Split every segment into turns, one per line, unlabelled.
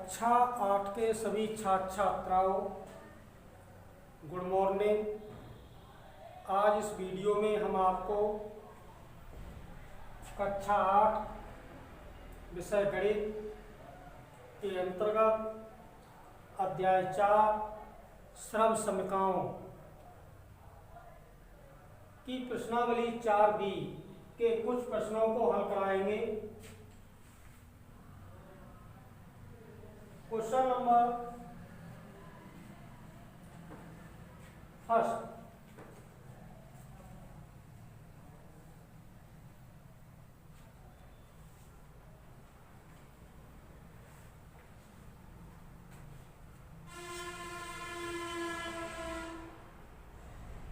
कक्षा 8 के सभी छात्र छात्राओं, गुड मॉर्निंग। आज इस वीडियो में हम आपको कक्षा 8 विषय गणित के अंतर्गत अध्याय 4 श्रम समीकरणों की प्रश्नावली 4B के कुछ प्रश्नों को हल कराएंगे। क्वेश्चन नंबर फर्स्ट,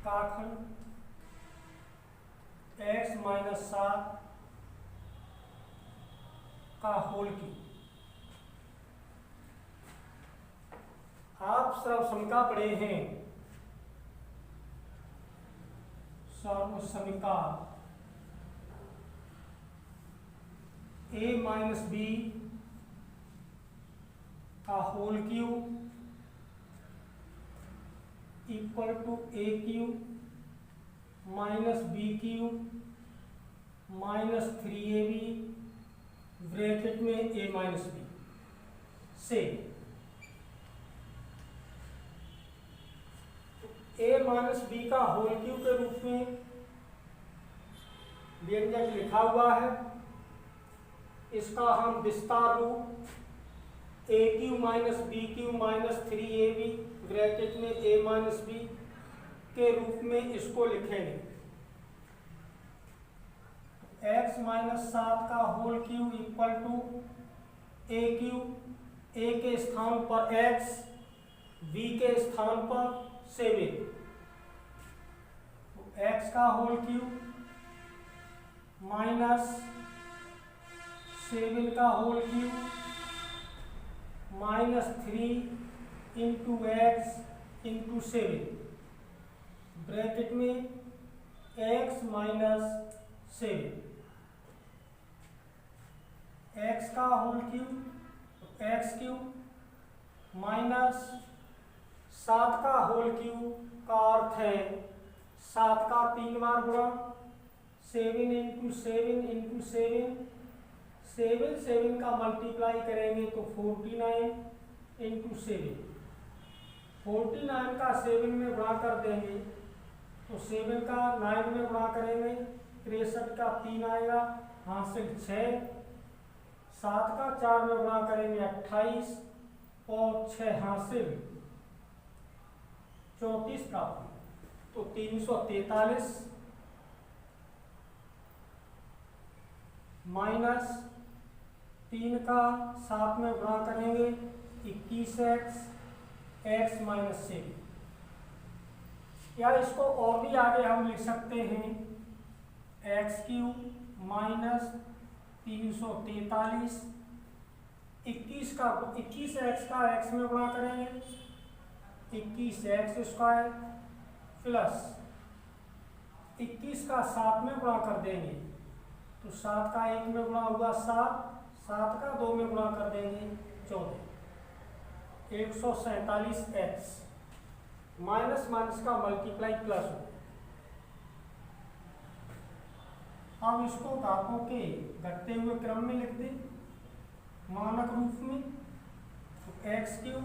काखंड x-7 का होल क्यूब। आप सर्व समीका पढ़े हैं। सर्व समीका a-b का whole cube equal to a cube minus b cube minus 3ab bracket में a माइनस b से a माइनस b का होल क्यूब के रूप में व्यंजक लिखा हुआ है। इसका हम विस्तार रूप a cube minus b cube minus 3ab bracket में a माइनस b के रूप में इसको लिखेंगे। x-7 का whole cube equal to a cube, a के स्थान पर x, b के स्थान पर 7। तो x का होल क्यूब माइनस 7 का whole cube minus 3 into X into 7 bracket में x माइनस 7। x का whole cube x cube minus 7 का होल क्यूब का अर्थ है 7 का 3 बार गुणा 7 इंटू 7 इंटू 7 का मल्टीप्लाई करेंगे तो 49 इंटू 7। 49 का 7 में गुणा कर देंगे तो 7 का 9 में गुणा करेंगे 63 का 3 आएगा, हासिल 6। 7 का 4 में गुणा करेंगे 28 और 6 हासिल 34 प्राप्त। तो 343 माइनस 3 का 7 में गुणा करेंगे 21x x माइनस 7। या इसको और भी आगे हम लिख सकते हैं एक्स क्यूब माइनस 343 21x का x में गुणा करेंगे 21x स्क्वायर प्लस 21 का 7 में गुणा कर देंगे तो 7 का 1 में गुणा हुआ 7 का 2 में गुणा कर देंगे 14। 147x माइनस माइनस का मल्टीप्लाई प्लस हो। अब इसको घातों के घटते हुए क्रम में लिख दें मानक रूप में। तो X cube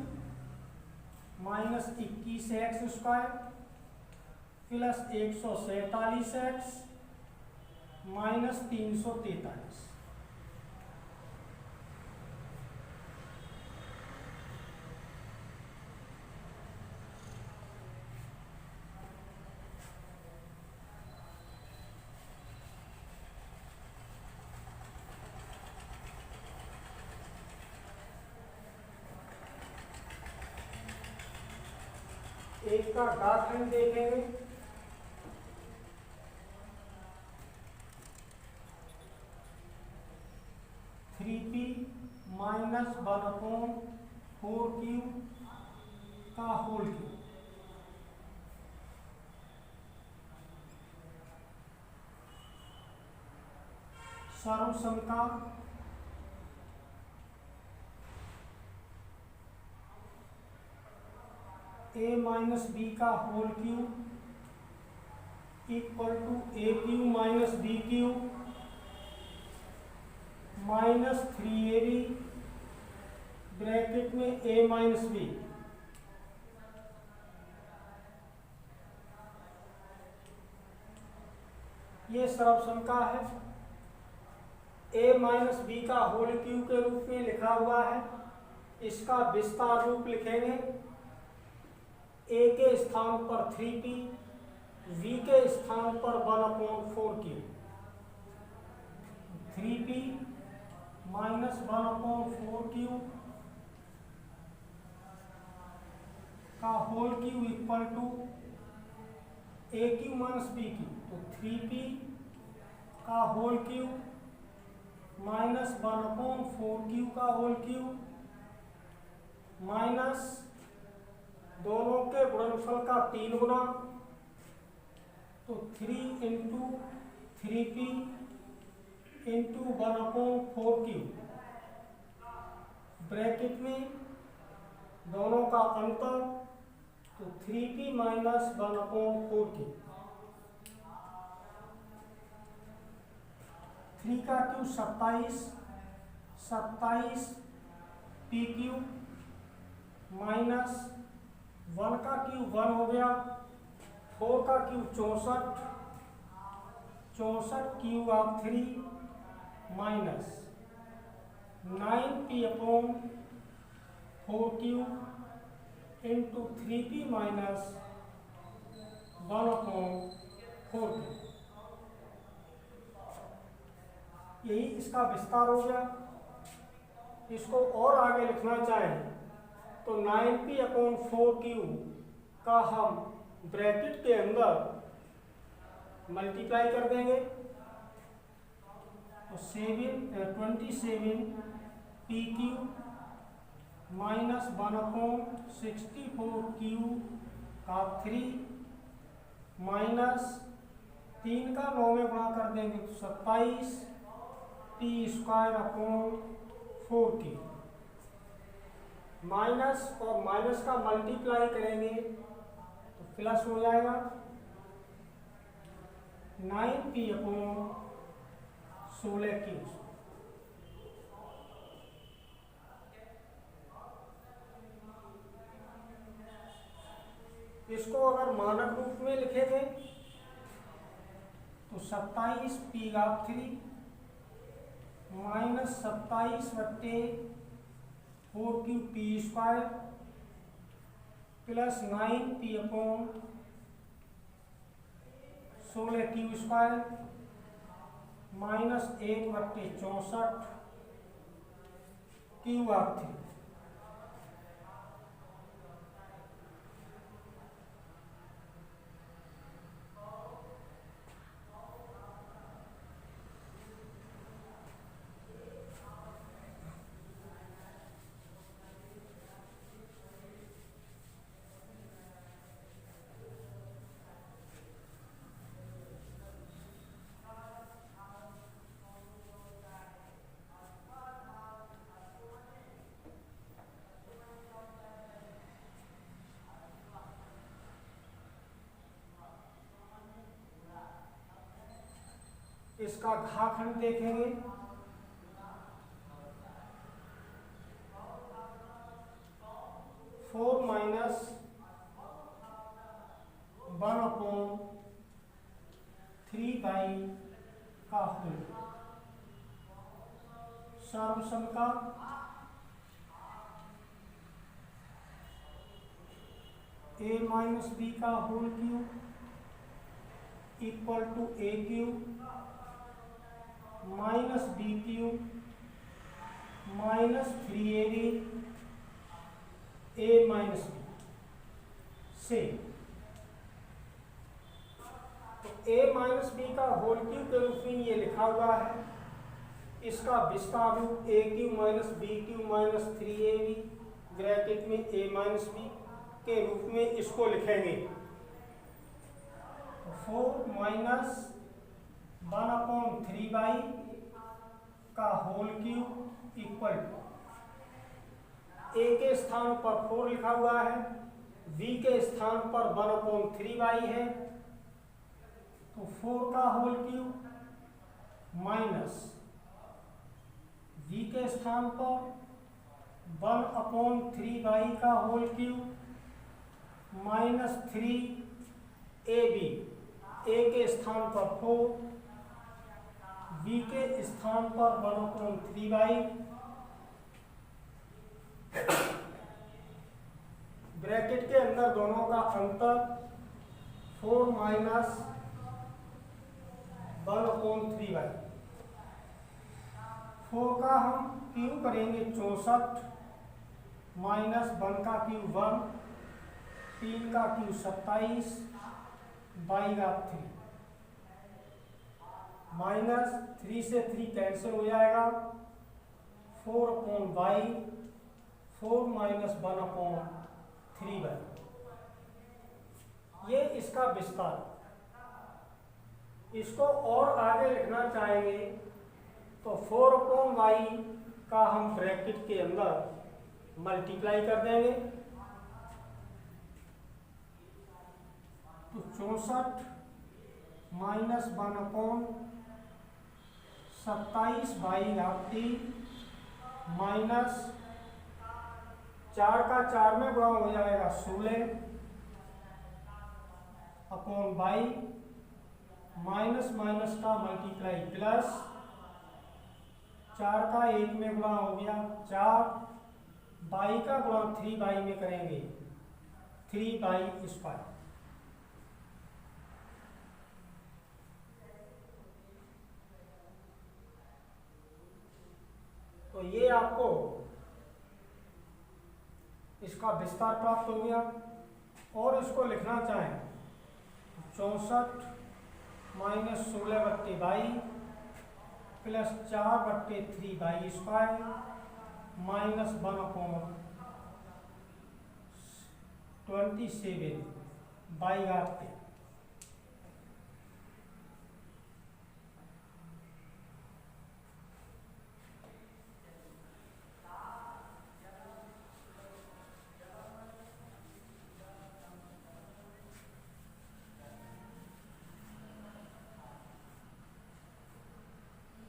minus 21x square plus 147x minus 343। एक का डाकखंड देखेंगे। थ्री पी माइनस 1/4 क्यूब का होल क्यूब। सर्व समीकरण ए माइनस बी का whole cube equal to A cube minus B cube minus 3ab bracket में ए माइनस बी। ये सर्वसंख्या है। ए माइनस बी का होल क्यूब के रूप में लिखा हुआ है। इसका विस्तार रूप लिखेंगे। ए के स्थान पर 3p, v के स्थान पर 1/4q। 3p माइनस 1/4q का whole cube equal to A cube minus B cube. तो 3p का होल क्यूब माइनस 1/4q का होल क्यूब माइनस दोनों के गुणनफल का 3 गुना। तो 3 into 3p into 1/4q bracket में दोनों का अंतर। तो 3p माइनस 1/4q। 3 का क्यूब 27 p क्यूब माइनस 1 का क्यूब 1 हो गया। 4 का cube 64 cube of 3 minus 9p/4q into 3p minus 1/4q। यही इसका विस्तार हो गया। इसको और आगे लिखना चाहें तो 9p/4q का हम ब्रैकेट के अंदर मल्टीप्लाई कर देंगे। तो 27p³ माइनस 1/64q का 3 माइनस 3 का 9 में गुणा कर देंगे तो 27p²/4q माइनस और माइनस का मल्टीप्लाई करेंगे तो प्लस हो जाएगा। 9p/16q। इसको अगर मानक रूप में लिखेंगे तो 27p³ minus 27/4qp² plus 9p/16q² minus 1/64q3। इसका घाखंड देखेंगे। 4 माइनस 1/3 का होल सर्वसंख्या a माइनस बी का whole cube equal to a cube minus B cube minus 3ab a minus B से। तो a माइनस बी का होल क्यूब के रूप में ये लिखा हुआ है। इसका विस्तार रूप a cube minus B cube minus 3ab bracket में a माइनस बी के रूप में इसको लिखेंगे। 4 माइनस 1/3 का whole cube equal to a के स्थान पर 4 लिखा हुआ है v के स्थान पर 1/3y है, तो 4 का होल क्यूब माइनस v के स्थान पर 1/3y का whole cube minus 3ab, a के स्थान पर 4, v के स्थान पर 1/3y, ब्रैकेट के अंदर दोनों का अंतर 4 माइनस 1/3y। 4 का हम क्यूब करेंगे 64 माइनस 1 का क्यूब 1, 3 का क्यूब 27 बाई का 3 माइनस 3 से 3 कैंसिल हो जाएगा, 4/y, 4 माइनस 1/3y। ये इसका विस्तार। इसको और आगे लिखना चाहेंगे तो 4/y का हम ब्रैकेट के अंदर मल्टीप्लाई कर देंगे, तो 64 माइनस 1/27 बाई 3 माइनस 4 का 4 में गुणा हो जाएगा 16/y, माइनस माइनस का मल्टीप्लाई प्लस, 4 का 1 में गुणा हो गया 4, बाई का गुणा 3y में करेंगे 3y²। तो ये आपको इसका विस्तार प्राप्त हो गया। और इसको लिखना चाहें 64 minus 16/y plus 4/3y² minus 1/27 by 3।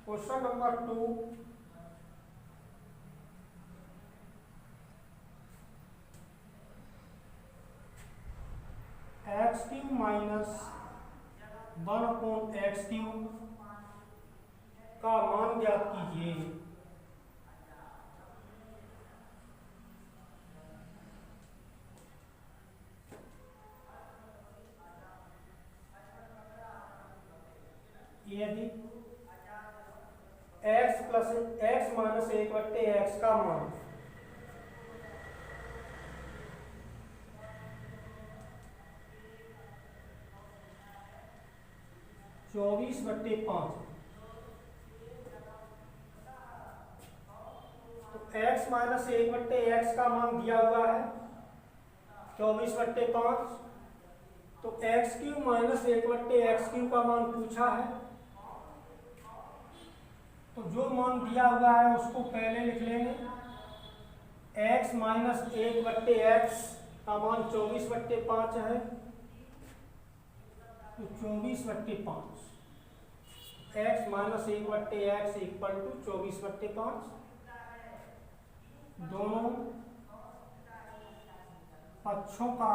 Question number 2, x³ minus 1/x³ का मान ज्ञात कीजिए। यदि x माइनस 1/x का मान 24/5, तो x माइनस 1/x का मान दिया हुआ है 24/5, तो x³ माइनस 1/x³ का मान पूछा है, तो जो मान दिया हुआ है उसको पहले लिख लेंगे। x माइनस 1/x का मान 24/5 है, तो 24/5, x minus 1/x equal to 24/5। दोनों पक्षों का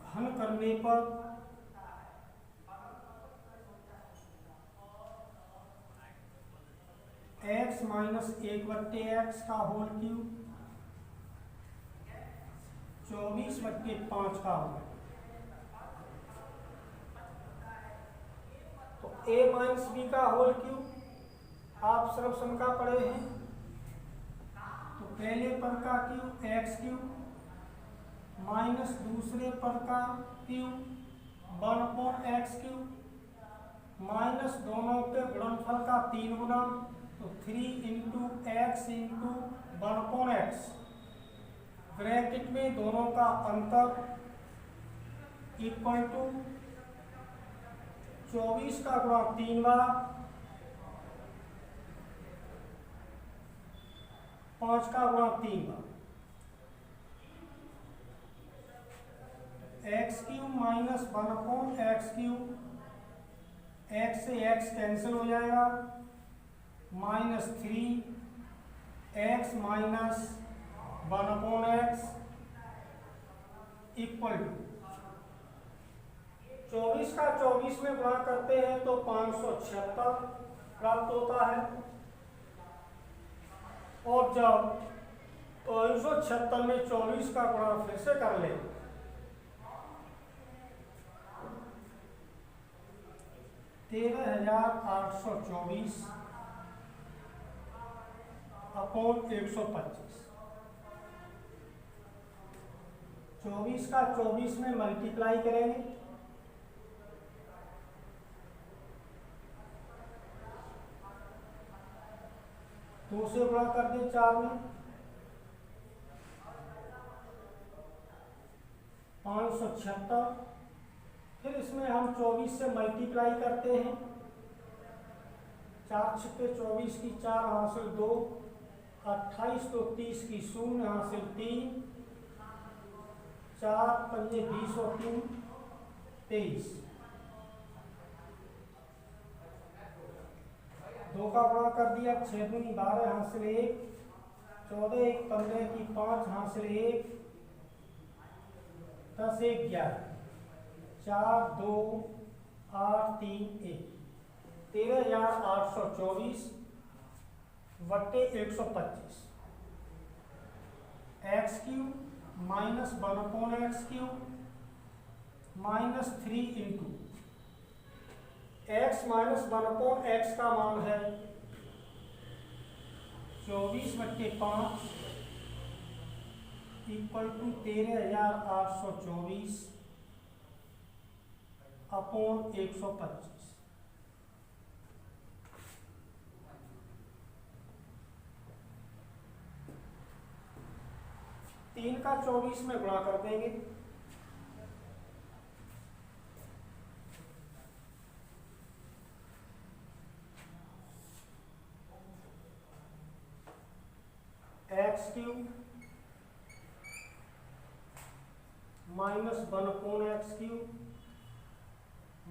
घन करने पर x माइनस 1/x का होल क्यूब 24/5 का होगा, तो a माइनस b का होल क्यूब आप सर्वसम का पढ़े हैं, तो पहले पद का क्यूब x³ माइनस दूसरे पद का क्यूब 1/x³ माइनस दोनों के गुणनफल का 3 गुना, तो 3 × x × 1/x, ब्रैकेट में दोनों का अंतर इक्वल टू 24 का गुणा 3 बार, 5 का गुणा 3 बार, x cube minus 1/x³, x से एक्स कैंसिल हो जाएगा, -3x minus 1/x equal to 24 का 24 में गुणा करते हैं तो 576 प्राप्त होता है। और जब 576 में 24 का गुणा फिर से कर ले, 13,824 अपॉन 125, 24 का 24 में मल्टीप्लाई करेंगे, दो से गुणा कर दे 4 में, 576, फिर इसमें हम 24 से मल्टीप्लाई करते हैं, 4 छक्के 24 की 4 हासिल 2, 28 तो 30 की 0 हासिल 3, 4 पंजे 20 और 3 23, 2 का गुणा कर दिया, 6 दूनी 12 हासिल 1, 14 1 15 की 5 हासिल 1, 10 1 11, 4 2 8 3 1, 13,824 बट्टे 125, x³ minus 1/x³ minus 3 into x minus 1/x का मान है 24/5 इक्वल टू 13,824 अपॉन 125। तीन का 24 में गुणा कर देंगे, x³ minus 1/x³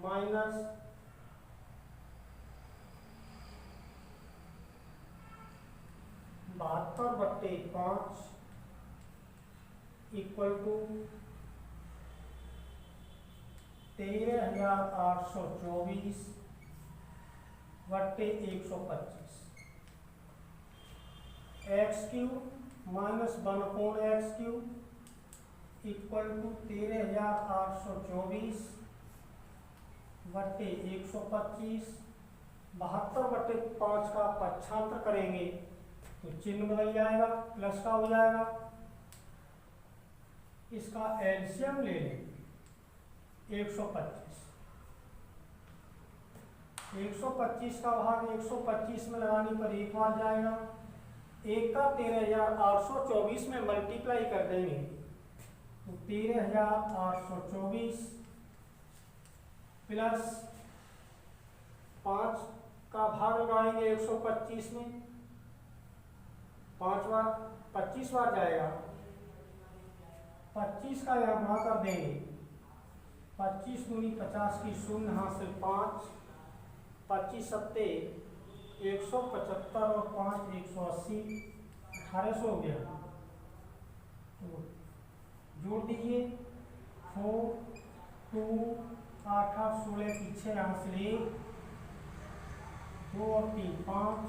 minus 72/5 equal to 13,824 बट्टे 125, x³ minus 1/x³ equal to 13,824 बट्टे 125, 72/5 का पक्षांतर करेंगे तो चिन्ह बदल जाएगा, प्लस का हो जाएगा। इसका एलसीएम ले लें 125, 125 का भाग 125 में लगाने पर एक बार जाएगा, एक का 13,824 में मल्टीप्लाई कर देंगे तो 13,824 प्लस 5 का भाग लगाएंगे 125 में, 5 बार 25 बार जाएगा, 25 का यहाँ गुणा कर देंगे, 25 दूनी 50 की 0 हासिल 5, 25 सत्ते 175 और 5 180, 1800 हो गया। तो जोड़ दीजिए 4 2 8 8 16 की 6 हासिल 1, 2 और 3 5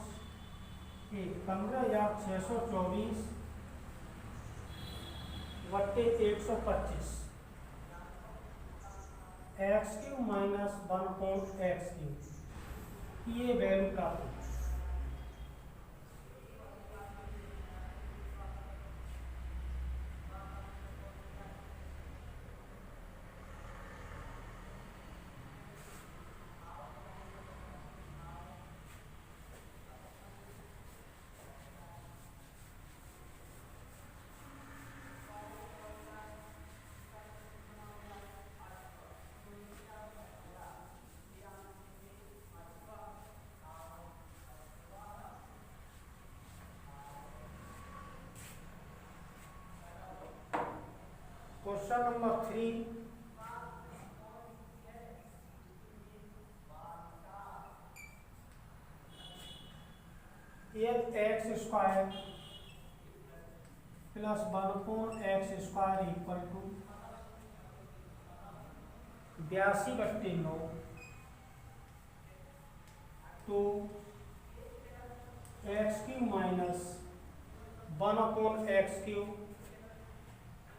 1, 15,624 बट्टे 125, x³ माइनस 1/x³, ये वैल्यू प्राप्त होगी। Question number 3 X square plus 1/x square equal to 82/9 तो x³ माइनस 1/x³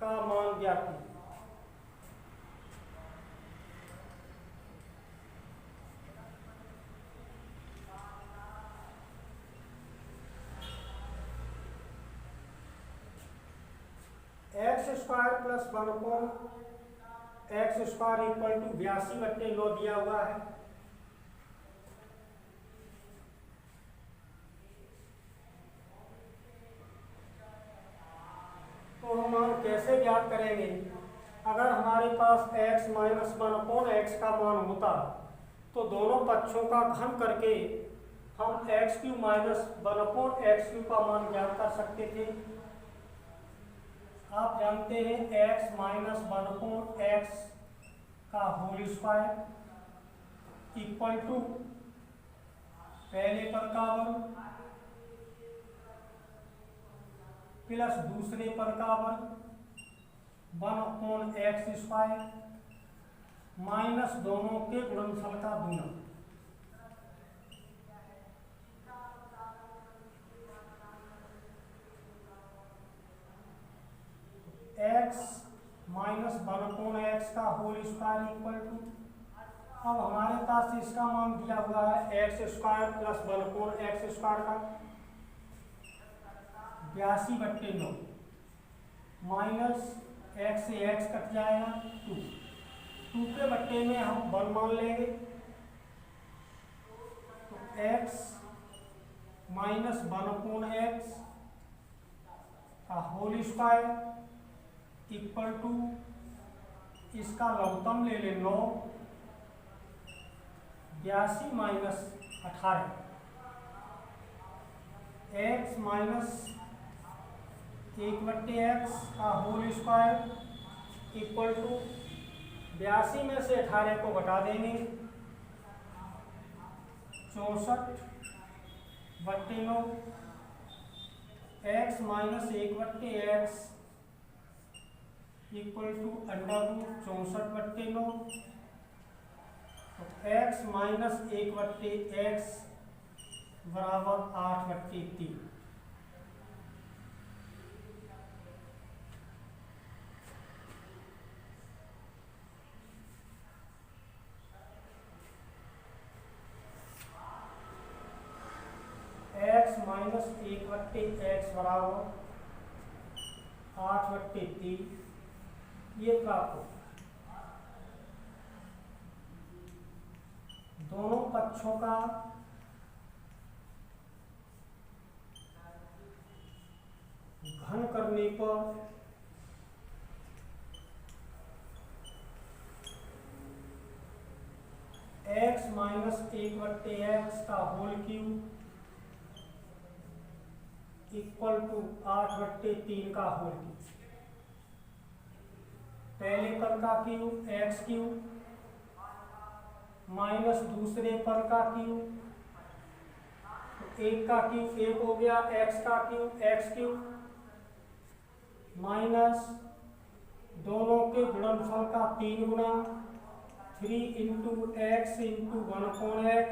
का मान ज्ञात कीजिए। x² plus 1/x² equal to 82/9 दिया हुआ है। तो हम कैसे ज्ञात करेंगे? अगर हमारे पास x माइनस 1/x का मान होता तो दोनों पक्षों का घन करके हम x³ माइनस 1/x³ का मान ज्ञात कर सकते थे। आप जानते हैं x माइनस 1/x का होल स्क्वायर इक्वल टू पहले पद का वर्ग प्लस दूसरे पद का वर्ग 1/x² माइनस दोनों के गुणनफल का गुणन। x माइनस 1/x का होल स्क्वायर इक्वल टू, अब हमारे पास इसका मान दिया हुआ है x² प्लस 1/x² का 82/9 माइनस x से x कट जाएगा 2 के बट्टे में हम 1 मान लेंगे तो x माइनस 1/x का होल स्क्वायर इक्वल टू इसका लघुत्तम ले ले 9 82 माइनस 18 x माइनस 1/x का होल स्क्वायर इक्वल टू 82 में से 18 को घटा देंगे 64/9 x minus 1/x equal to √64/9 तो x माइनस 1/x बराबर 8/3। x माइनस 1/x बराबर 8/3 ये प्राप्त हो। दोनों पक्षों का घन करने पर x माइनस 1/x का होल क्यूब इक्वल टू 8/3 का होल क्यूब। पहले पद का क्यूब x³ माइनस दूसरे पद का क्यूब तो 1 का क्यूब 1 हो गया x का क्यूब x³ माइनस दोनों के गुणनफल का 3 गुना 3 × x × 1/x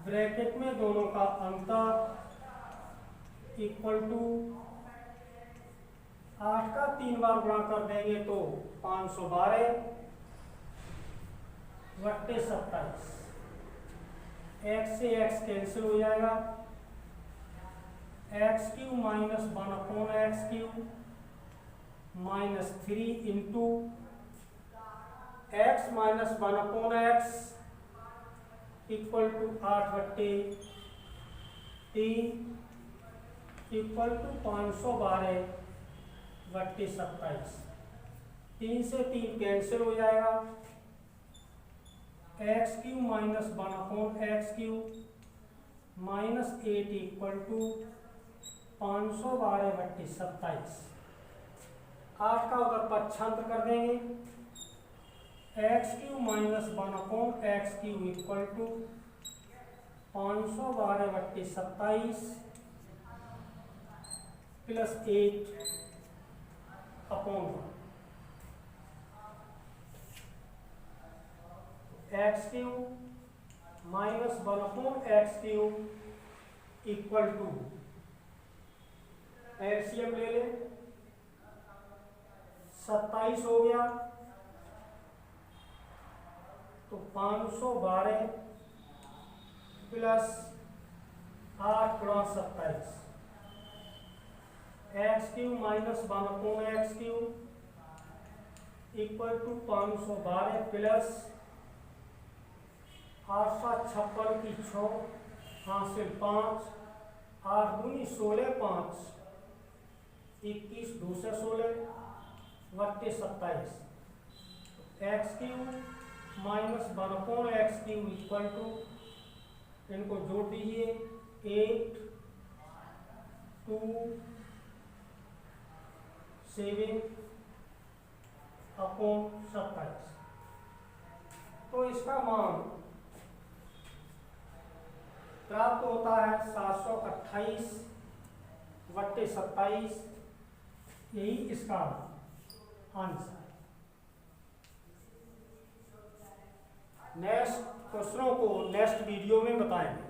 ब्रैकेट में दोनों का अंतर इक्वल टू 8 का 3 बार गुणा कर देंगे तो 512/27 x से x कैंसिल हो जाएगा x³ minus 1/x³ minus 3 × x minus 1/x equal to 8/3 equal to 512/27। 3 से 3 कैंसिल हो जाएगा x³ minus 1/x³ minus 8 equal to 512/27। 8 का उधर पक्षांतर कर देंगे x³ minus 1/x³ equal to 512/27 plus 8/1 x³ minus 1/x³ equal to, LCM ले लें, 27 हो गया तो 512 plus 8 × 27 x³ minus 1/x³ equal to 512 plus 8 × 7 56 की 6 हासिल 5 8 दूनी 16 5 21 2 से 16 बट्टे 27 x³ minus 1/x³ equal to, इनको जोड़ दीजिए 8 2 7/27। तो इसका मान प्राप्त होता है 728/27, यही इसका आंसर। नेक्स्ट क्वेश्चनों को नेक्स्ट वीडियो में बताएंगे।